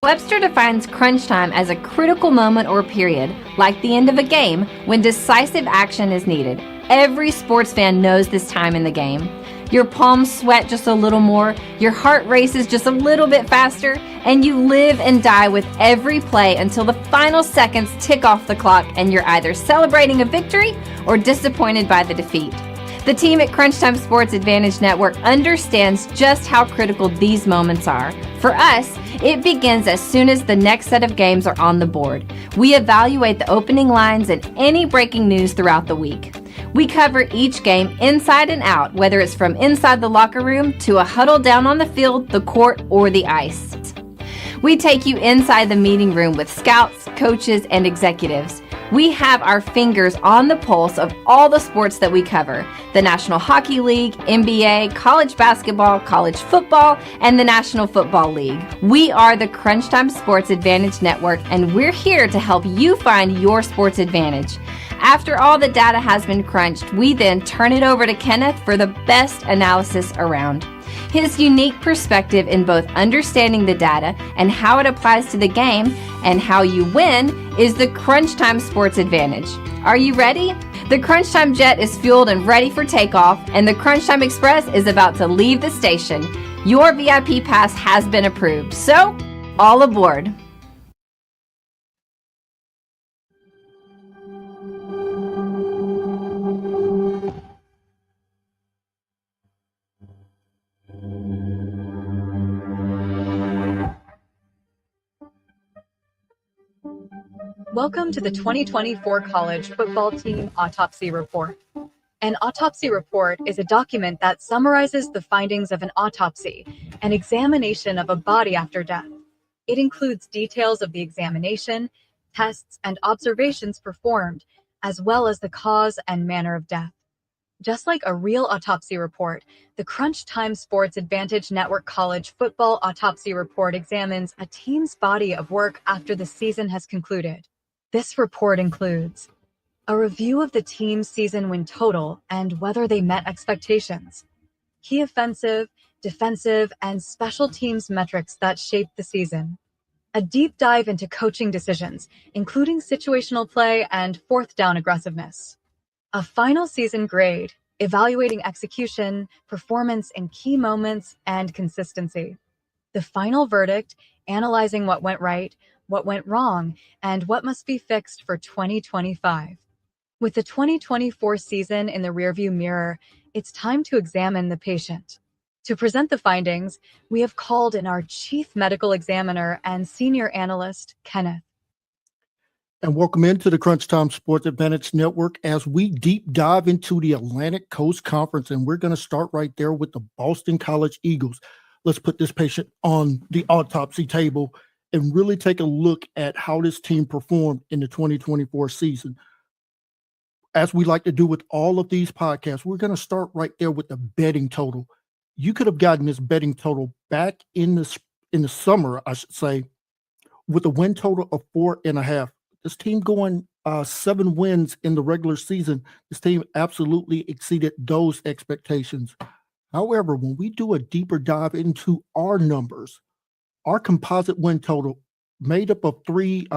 Webster defines crunch time as a critical moment or period, like the end of a game, when decisive action is needed. Every sports fan knows this time in the game. Your palms sweat just a little more, your heart races just a little bit faster, and you live and die with every play until the final seconds tick off the clock and you're either celebrating a victory or disappointed by the defeat. The team at Crunch Time Sports Advantage Network understands just how critical these moments are. For us, it begins as soon as the next set of games are on the board. We evaluate the opening lines and any breaking news throughout the week. We cover each game inside and out, whether it's from inside the locker room to a huddle down on the field, the court, or the ice. We take you inside the meeting room with scouts, coaches, and executives. We have our fingers on the pulse of all the sports that we cover: the National Hockey League, NBA, college basketball, college football, and the National Football League. We are the Crunch Time Sports Advantage Network, and we're here to help you find your sports advantage. After all the data has been crunched, we then turn it over to Kenneth for the best analysis around. His unique perspective in both understanding the data and how it applies to the game and how you win is the Crunch Time Sports Advantage. Are you ready? The Crunch Time Jet is fueled and ready for takeoff, and the Crunch Time Express is about to leave the station. Your VIP pass has been approved, so all aboard. Welcome to the 2024 College Football Team Autopsy Report. An autopsy report is a document that summarizes the findings of an autopsy, an examination of a body after death. It includes details of the examination, tests, and observations performed, as well as the cause and manner of death. Just like a real autopsy report, the Crunch Time Sports Advantage Network College Football Autopsy Report examines a team's body of work after the season has concluded. This report includes a review of the team's season win total and whether they met expectations, key offensive, defensive, and special teams metrics that shaped the season, a deep dive into coaching decisions, including situational play and fourth down aggressiveness, a final season grade, evaluating execution, performance in key moments, and consistency, the final verdict, analyzing what went right, what went wrong, and what must be fixed for 2025. With the 2024 season in the rearview mirror, it's time to examine the patient. To present the findings, we have called in our Chief Medical Examiner and Senior Analyst, Kenneth. And welcome into the Crunch Time Sports Advantage Network as we deep dive into the Atlantic Coast Conference. And we're going to start right there with the Boston College Eagles. Let's put this patient on the autopsy table and really take a look at how this team performed in the 2024 season. As we like to do with all of these podcasts, we're going to start right there with the betting total. You could have gotten this betting total back in the summer, I should say, with a win total of 4.5. This team going 7 wins in the regular season. This team absolutely exceeded those expectations. However, when we do a deeper dive into our numbers, our composite win total made up of three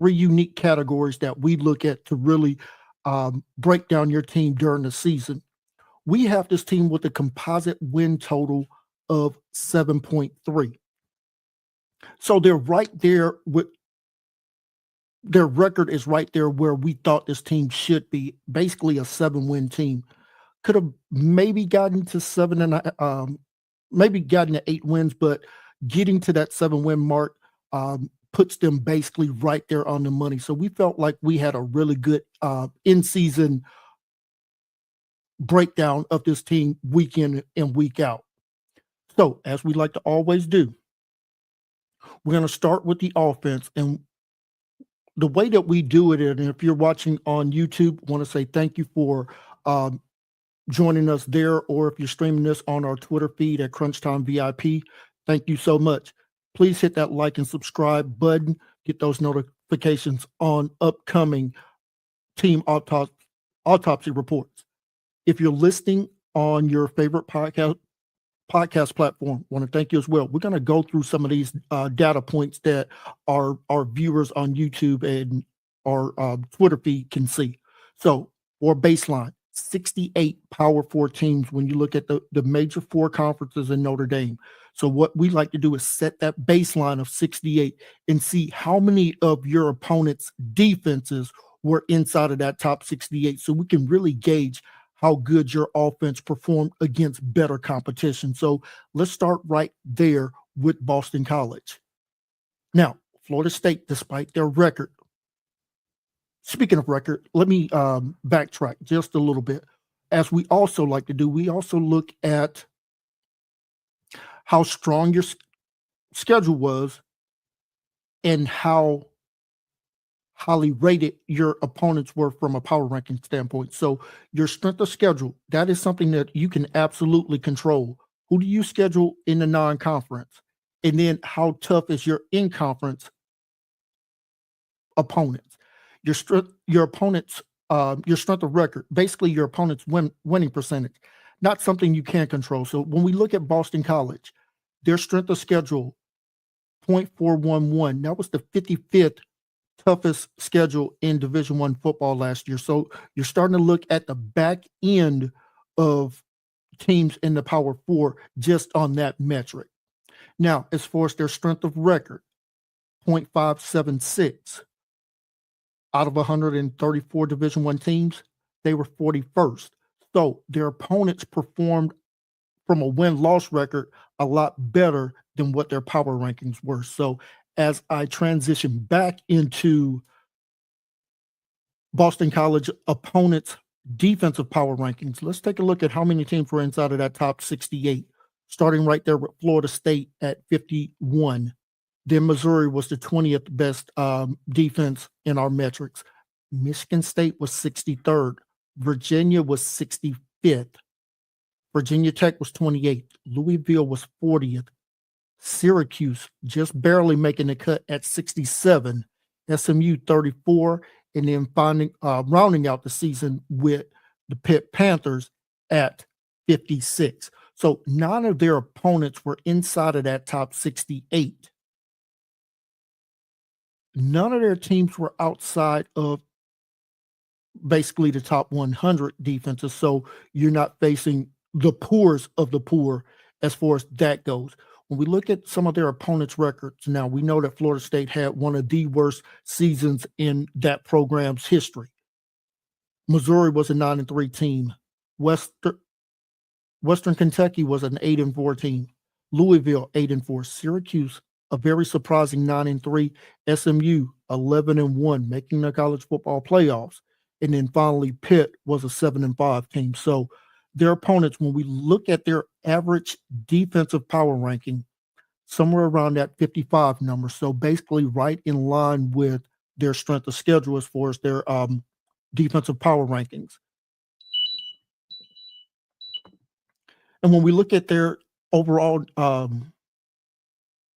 unique categories that we look at to really break down your team during the season. We have this team with a composite win total of 7.3. So they're right there with their record is right there where we thought this team should be, basically a 7-win team. Could have maybe gotten to maybe gotten to 8 wins, but getting to that 7-win mark puts them basically right there on the money. So we felt like we had a really good in-season breakdown of this team week in and week out. So as we like to always do, we're going to start with the offense. And the way that we do it, and if you're watching on YouTube, I want to say thank you for joining us there, or if you're streaming this on our Twitter feed at Crunch Time VIP, thank you so much. Please hit that like and subscribe button. Get those notifications on upcoming team autopsy reports. If you're listening on your favorite podcast podcast platform, want to thank you as well. We're going to go through some of these data points that our viewers on YouTube and our Twitter feed can see. So for baseline, 68 Power 4 teams when you look at the major four conferences in Notre Dame. So what we like to do is set that baseline of 68 and see how many of your opponent's defenses were inside of that top 68, so we can really gauge how good your offense performed against better competition. So let's start right there with Boston College. Now, Florida State, despite their record, speaking of record, let me backtrack just a little bit. As we also like to do, we also look at how strong your schedule was and how highly rated your opponents were from a power ranking standpoint. So your strength of schedule, that is something that you can absolutely control. Who do you schedule in the non-conference? And then how tough is your in-conference opponents? Your strength of record, basically your opponent's winning percentage, not something you can control. So when we look at Boston College, their strength of schedule, 0.411, that was the 55th toughest schedule in Division I football last year. So you're starting to look at the back end of teams in the Power Four just on that metric. Now, as far as their strength of record, 0.576. Out of 134 Division I teams, they were 41st. So their opponents performed from a win-loss record a lot better than what their power rankings were. So as I transition back into Boston College opponents' defensive power rankings, let's take a look at how many teams were inside of that top 68, starting right there with Florida State at 51. Then Missouri was the 20th best defense in our metrics. Michigan State was 63rd. Virginia was 65th. Virginia Tech was 28th. Louisville was 40th. Syracuse just barely making the cut at 67. SMU 34. And then rounding out the season with the Pitt Panthers at 56. So none of their opponents were inside of that top 68. None of their teams were outside of basically the top 100 defenses. So you're not facing the poorest of the poor as far as that goes. When we look at some of their opponents' records, now we know that Florida State had one of the worst seasons in that program's history. Missouri was a 9-3 team. Western Kentucky was an 8-4 team. Louisville 8-4. Syracuse, a very surprising 9-3. SMU 11-1, making the college football playoffs. And then finally, Pitt was a 7-5 team. So their opponents, when we look at their average defensive power ranking, somewhere around that 55 number. So basically right in line with their strength of schedule as far as their defensive power rankings. And when we look at their overall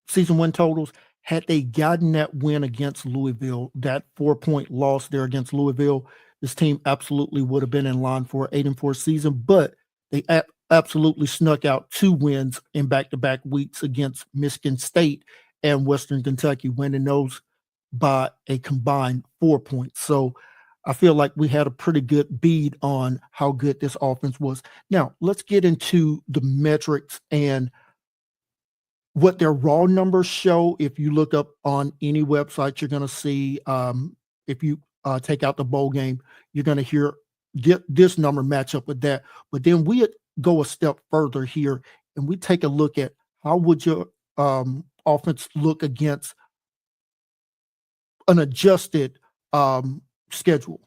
season win totals, had they gotten that win against Louisville, that 4-point loss there against Louisville, this team absolutely would have been in line for an 8-4 season, but they absolutely snuck out 2 wins in back-to-back weeks against Michigan State and Western Kentucky, winning those by a combined 4 points. So I feel like we had a pretty good bead on how good this offense was. Now, let's get into the metrics and what their raw numbers show. If you look up on any website, you're going to see, if you take out the bowl game, you're going to get this number match up with that. But then we go a step further here and we take a look at how would your offense look against an adjusted schedule.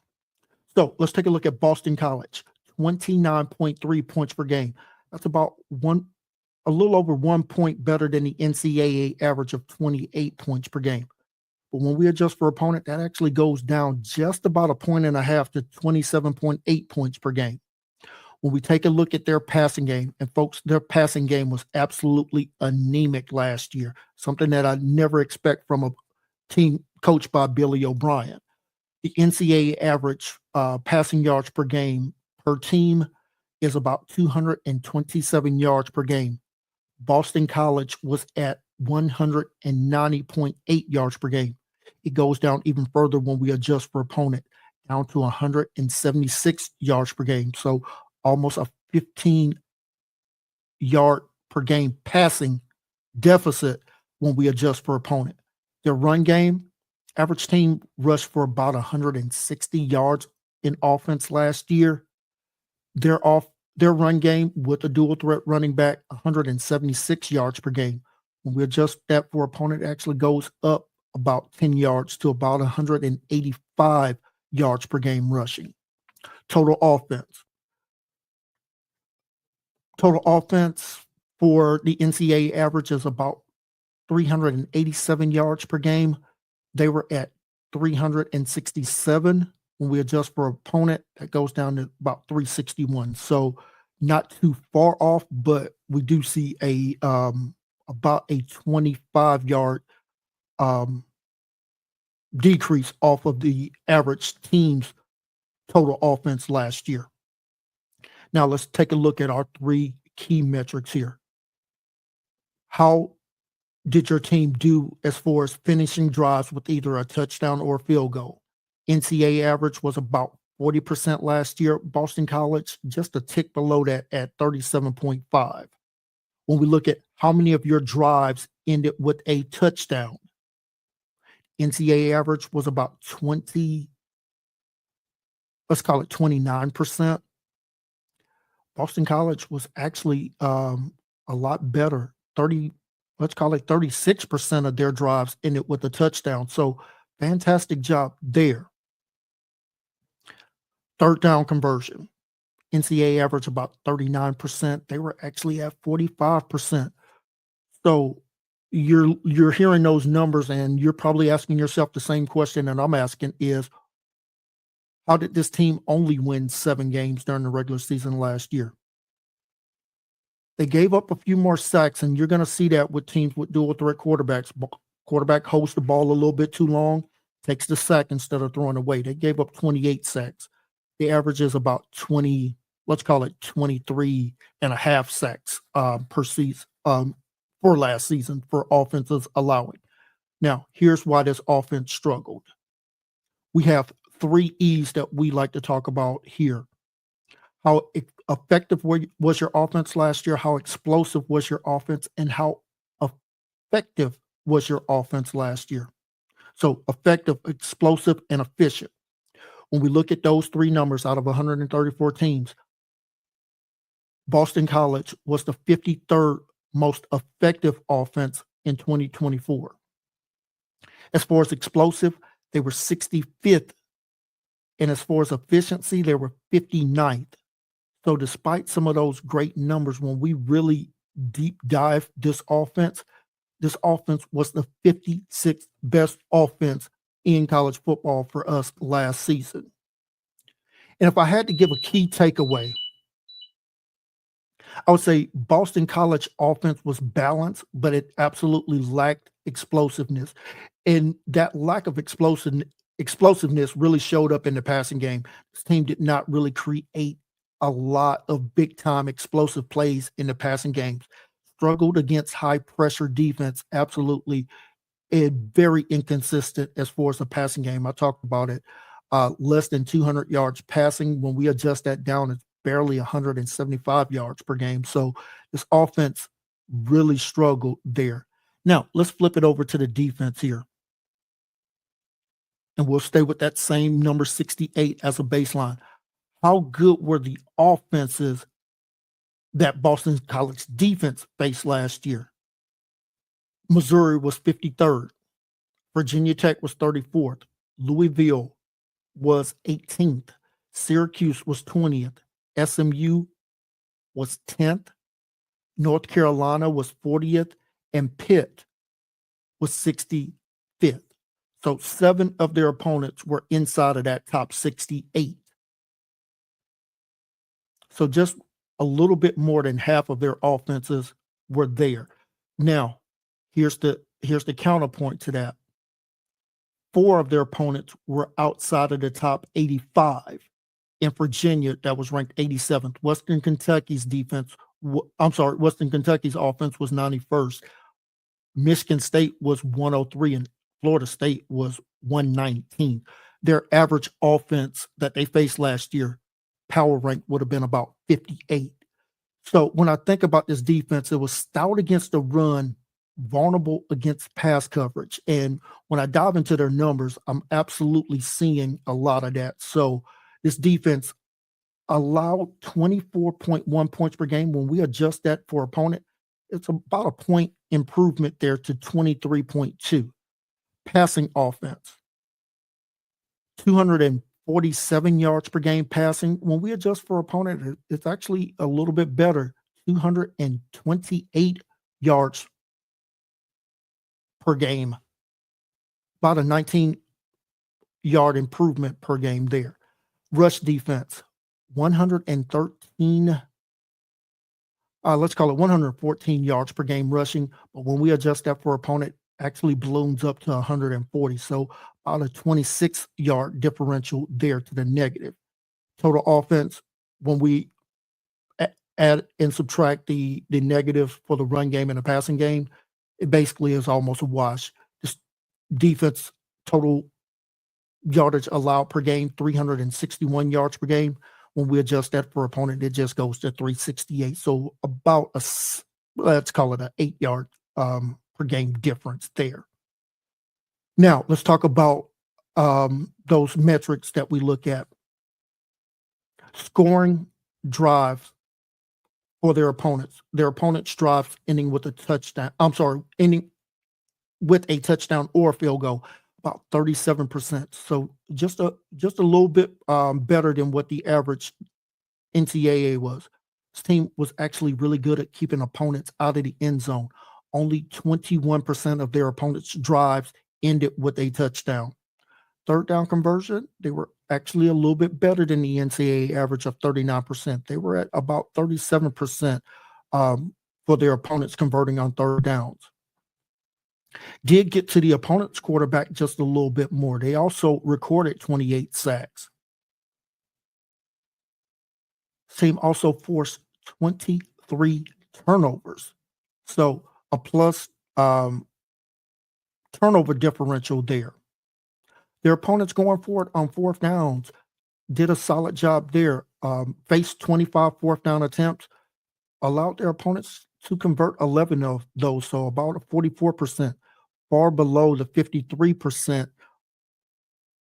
So let's take a look at Boston College, 29.3 points per game. That's about a little over 1 point better than the NCAA average of 28 points per game. But when we adjust for opponent, that actually goes down just about 1.5 points to 27.8 points per game. When we take a look at their passing game, and folks, their passing game was absolutely anemic last year, something that I never expect from a team coached by Billy O'Brien. The NCAA average passing yards per game per team is about 227 yards per game. Boston College was at 190.8 yards per game. It goes down even further when we adjust for opponent, down to 176 yards per game. So almost a 15-yard per game passing deficit when we adjust for opponent. Their run game, average team rushed for about 160 yards in offense last year. Their run game with a dual threat running back, 176 yards per game. When we adjust that for opponent, it actually goes up about 10 yards to about 185 yards per game rushing. Total offense. Total offense for the NCAA average is about 387 yards per game. They were at 367. When we adjust for opponent, that goes down to about 361. So not too far off, but we do see about a 25-yard decrease off of the average team's total offense last year. Now let's take a look at our three key metrics here. How did your team do as far as finishing drives with either a touchdown or a field goal? NCAA average was about 40% last year. Boston College, just a tick below that at 37.5. When we look at how many of your drives ended with a touchdown, NCAA average was about 29%. Boston College was actually a lot better. 36% of their drives ended with a touchdown. So fantastic job there. Third down conversion. NCAA average about 39%. They were actually at 45%. So you're hearing those numbers and you're probably asking yourself the same question that I'm asking is, how did this team only win 7 games during the regular season last year? They gave up a few more sacks, and you're going to see that with teams with dual threat quarterbacks. Quarterback holds the ball a little bit too long, takes the sack instead of throwing away. They gave up 28 sacks. The average is about 20, let's call it 23 and a half sacks per season for last season for offenses allowing. Now, here's why this offense struggled. We have 3 E's that we like to talk about here. How effective was your offense last year? How explosive was your offense? And how effective was your offense last year? So effective, explosive, and efficient. When we look at those 3 numbers out of 134 teams, Boston College was the 53rd most effective offense in 2024. As far as explosive, they were 65th. And as far as efficiency, they were 59th. So despite some of those great numbers, when we really deep dive this offense was the 56th best offense in college football for us last season. And if I had to give a key takeaway, I would say Boston College offense was balanced, but it absolutely lacked explosiveness. And that lack of explosiveness really showed up in the passing game. This team did not really create a lot of big-time explosive plays in the passing games. Struggled against high-pressure defense, absolutely, and very inconsistent as far as the passing game. I talked about it. Less than 200 yards passing. When we adjust that down, it's barely 175 yards per game. So this offense really struggled there. Now, let's flip it over to the defense here. And we'll stay with that same number 68 as a baseline. How good were the offenses that Boston College defense faced last year? Missouri was 53rd. Virginia Tech was 34th. Louisville was 18th. Syracuse was 20th. SMU was 10th. North Carolina was 40th. And Pitt was 65th. So 7 of their opponents were inside of that top 68. So just a little bit more than half of their offenses were there. Now, here's the counterpoint to that. 4 of their opponents were outside of the top 85. In Virginia, that was ranked 87th. Western Kentucky's defense Western Kentucky's offense was 91st. Michigan State was 103 and Florida State was 119. Their average offense that they faced last year, power rank would have been about 58. So when I think about this defense, it was stout against the run, vulnerable against pass coverage. And when I dive into their numbers, I'm absolutely seeing a lot of that. So this defense allowed 24.1 points per game. When we adjust that for opponent, it's about a point improvement there to 23.2. Passing offense, 247 yards per game passing. When we adjust for opponent, it's actually a little bit better, 228 yards per game, about a 19-yard improvement per game there. Rush defense, 113, let's call it 114 yards per game rushing, but when we adjust that for opponent, actually balloons up to 140. So about a 26-yard differential there to the negative. Total offense, when we add and subtract the negative for the run game and the passing game, it basically is almost a wash. This defense total yardage allowed per game, 361 yards per game. When we adjust that for opponent, it just goes to 368. So about let's call it an 8-yard per game difference there. Now let's talk about those metrics that we look at. Scoring drives for their opponents. Their opponents' drives ending with a touchdown. Ending with a touchdown or a field goal, about 37%. So just a little bit better than what the average NCAA was. This team was actually really good at keeping opponents out of the end zone. Only 21% of their opponents' drives ended with a touchdown. Third down conversion, they were actually a little bit better than the NCAA average of 39%. They were at about 37% for their opponents converting on third downs. Did get to the opponent's quarterback just a little bit more. They also recorded 28 sacks. Team also forced 23 turnovers. So a plus turnover differential there. Their opponents going for it on fourth downs did a solid job there. Faced 25 fourth down attempts, allowed their opponents to convert 11 of those, so about a 44%, far below the 53%,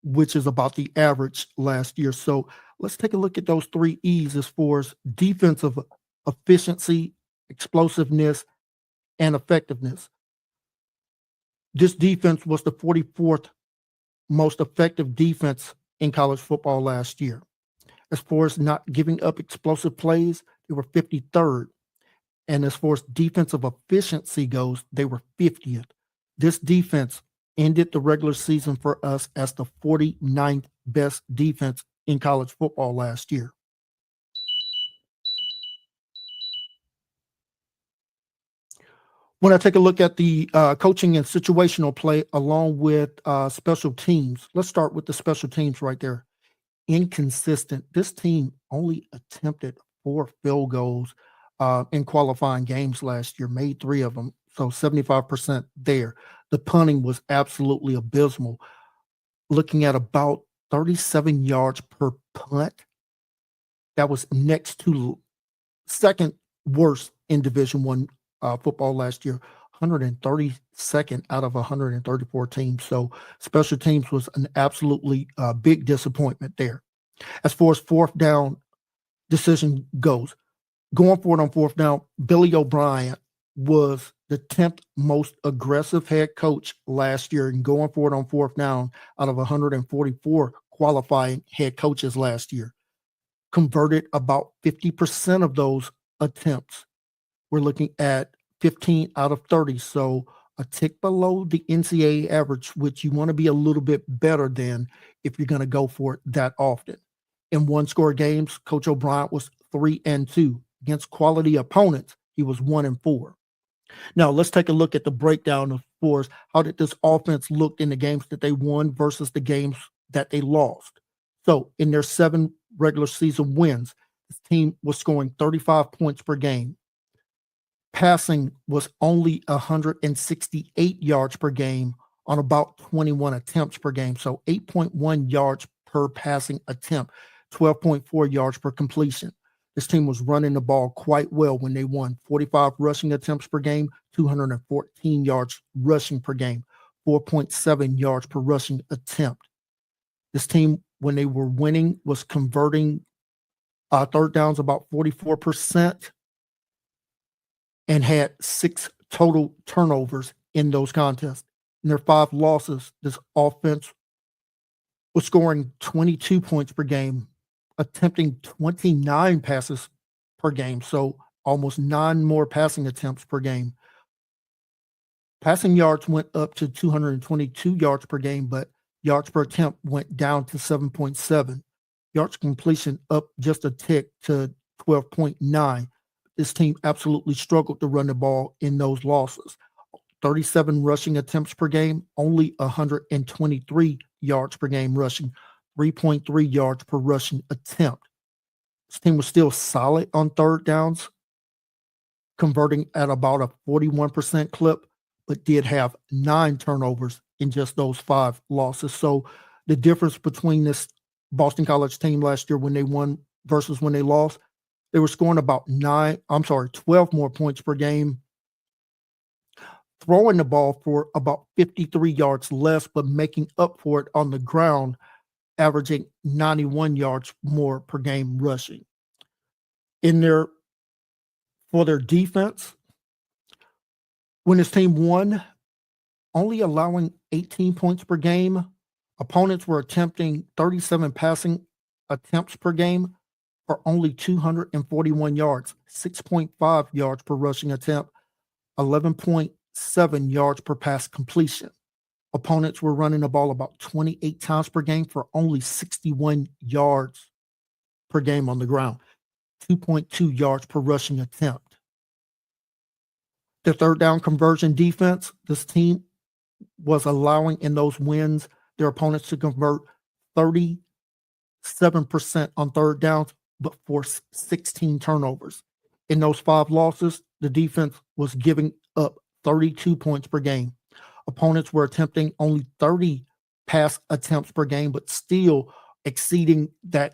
which is about the average last year. So let's take a look at those 3 E's as far as defensive efficiency, explosiveness, and effectiveness. This defense was the 44th most effective defense in college football last year. As far as not giving up explosive plays, they were 53rd. And as far as defensive efficiency goes, they were 50th. This defense ended the regular season for us as the 49th best defense in college football last year. When I take a look at the coaching and situational play along with special teams, let's start with the special teams right there. Inconsistent. This team only attempted 4 field goals in qualifying games last year, made 3 of them, so 75% there. The punting was absolutely abysmal, looking at about 37 yards per punt. That was next to second worst in Division I football last year, 132nd out of 134 teams. So special teams was an absolutely big disappointment there. As far as fourth down decision goes, going for it on fourth down, Billy O'Brien was the 10th most aggressive head coach last year and going for it on fourth down out of 144 qualifying head coaches last year. Converted about 50% of those attempts. We're looking at 15 out of 30, so a tick below the NCAA average, which you want to be a little bit better than if you're going to go for it that often. In one-score games, Coach O'Brien was 3-2. Against quality opponents, he was 1-4. Now, let's take a look at the breakdown of scores. How did this offense look in the games that they won versus the games that they lost? So, in their 7 regular season wins, this team was scoring 35 points per game. passing was only 168 yards per game on about 21 attempts per game. So 8.1 yards per passing attempt, 12.4 yards per completion. This team was running the ball quite well when they won. 45 rushing attempts per game, 214 yards rushing per game, 4.7 yards per rushing attempt. This team, when they were winning, was converting third downs about 44% and had 6 total turnovers in those contests. In their 5 losses, this offense was scoring 22 points per game, attempting 29 passes per game, so almost 9 more passing attempts per game. Passing yards went up to 222 yards per game, but yards per attempt went down to 7.7. Yards completion up just a tick to 12.9. This team absolutely struggled to run the ball in those losses. 37 rushing attempts per game, only 123 yards per game rushing, 3.3 yards per rushing attempt. This team was still solid on third downs, converting at about a 41% clip, but did have 9 turnovers in just those 5 losses. So the difference between this Boston College team last year when they won versus when they lost, they were scoring about 12 more points per game, throwing the ball for about 53 yards less, but making up for it on the ground, averaging 91 yards more per game rushing. For their defense, when this team won, only allowing 18 points per game, opponents were attempting 37 passing attempts per game for only 241 yards, 6.5 yards per rushing attempt, 11.7 yards per pass completion. Opponents were running the ball about 28 times per game for only 61 yards per game on the ground, 2.2 yards per rushing attempt. The third down conversion defense, this team was allowing in those wins their opponents to convert 37% on third downs, but force 16 turnovers. In those 5 losses, the defense was giving up 32 points per game. Opponents were attempting only 30 pass attempts per game, but still exceeding that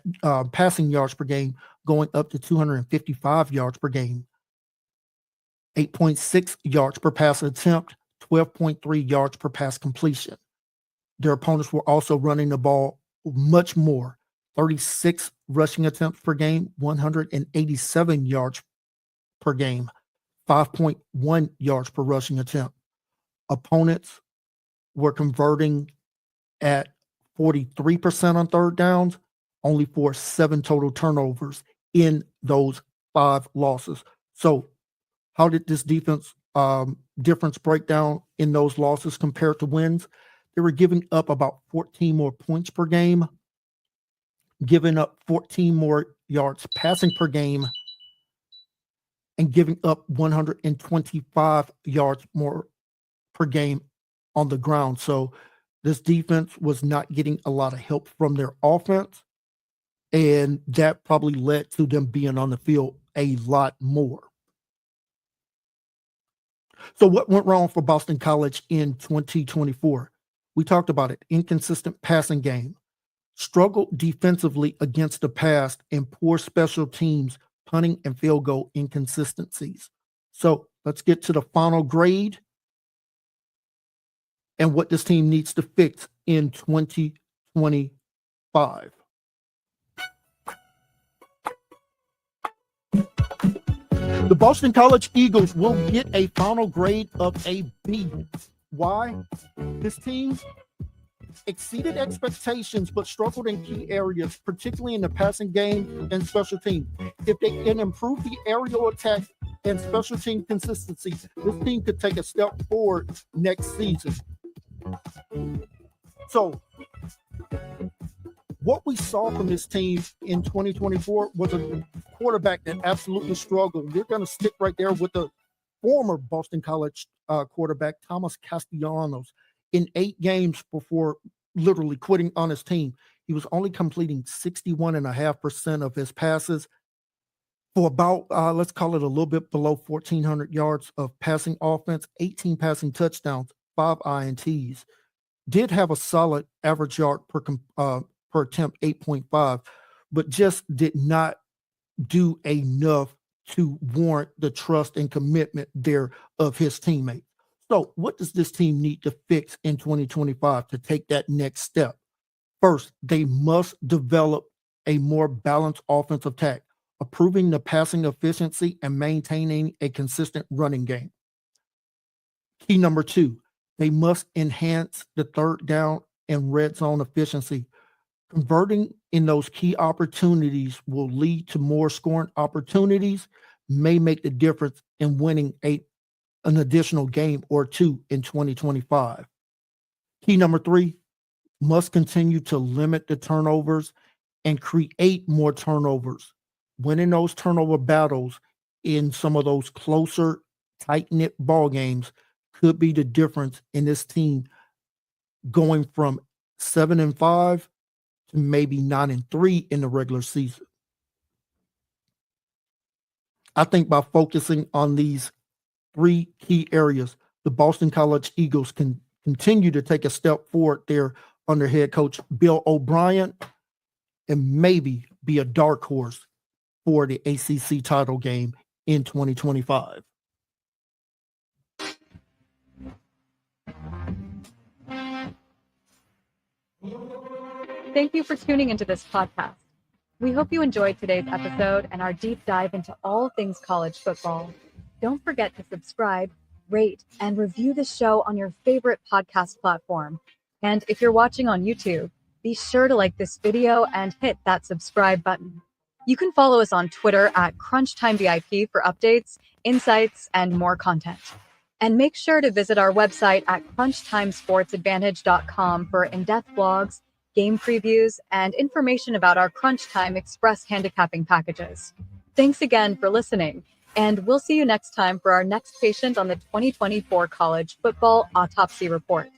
passing yards per game, going up to 255 yards per game. 8.6 yards per pass attempt, 12.3 yards per pass completion. Their opponents were also running the ball much more. 36 rushing attempts per game, 187 yards per game, 5.1 yards per rushing attempt. Opponents were converting at 43% on third downs, only for 7 total turnovers in those 5 losses. So how did this difference break down in those losses compared to wins? They were giving up about 14 more points per game, giving up 14 more yards passing per game, and giving up 125 yards more per game on the ground. So this defense was not getting a lot of help from their offense, and that probably led to them being on the field a lot more. So what went wrong for Boston College in 2024? We talked about it. Inconsistent passing game, struggled defensively against the pass, and poor special teams, punting and field goal inconsistencies. So let's get to the final grade and what this team needs to fix in 2025. The Boston College Eagles will get a final grade of a B. Why? This team exceeded expectations but struggled in key areas, particularly in the passing game and special team. If they can improve the aerial attack and special team consistency, this team could take a step forward next season. So, what we saw from this team in 2024 was a quarterback that absolutely struggled. We're going to stick right there with the former Boston College quarterback, Thomas Castellanos. In 8 games before literally quitting on his team, he was only completing 61.5% of his passes, for about, let's call it a little bit below 1,400 yards of passing offense, 18 passing touchdowns, 5 INTs. Did have a solid average yard per attempt, 8.5, but just did not do enough to warrant the trust and commitment there of his teammates. So what does this team need to fix in 2025 to take that next step? First, they must develop a more balanced offensive attack, improving the passing efficiency and maintaining a consistent running game. Key number 2, they must enhance the third down and red zone efficiency. Converting in those key opportunities will lead to more scoring opportunities, may make the difference in winning an additional game or two in 2025. Key number 3, must continue to limit the turnovers and create more turnovers. Winning those turnover battles in some of those closer, tight-knit ball games could be the difference in this team going from 7-5 to maybe 9-3 in the regular season. I think by focusing on these 3 key areas, the Boston College Eagles can continue to take a step forward there under head coach Bill O'Brien and maybe be a dark horse for the ACC title game in 2025. Thank you for tuning into this podcast. We hope you enjoyed today's episode and our deep dive into all things college football. Don't forget to subscribe, rate, and review the show on your favorite podcast platform. And if you're watching on YouTube, be sure to like this video and hit that subscribe button. You can follow us on Twitter at CrunchTimeVIP for updates, insights, and more content. And make sure to visit our website at CrunchTimeSportsAdvantage.com for in-depth blogs, game previews, and information about our Crunch Time Express handicapping packages. Thanks again for listening, and we'll see you next time for our next patient on the 2024 College Football Autopsy Report.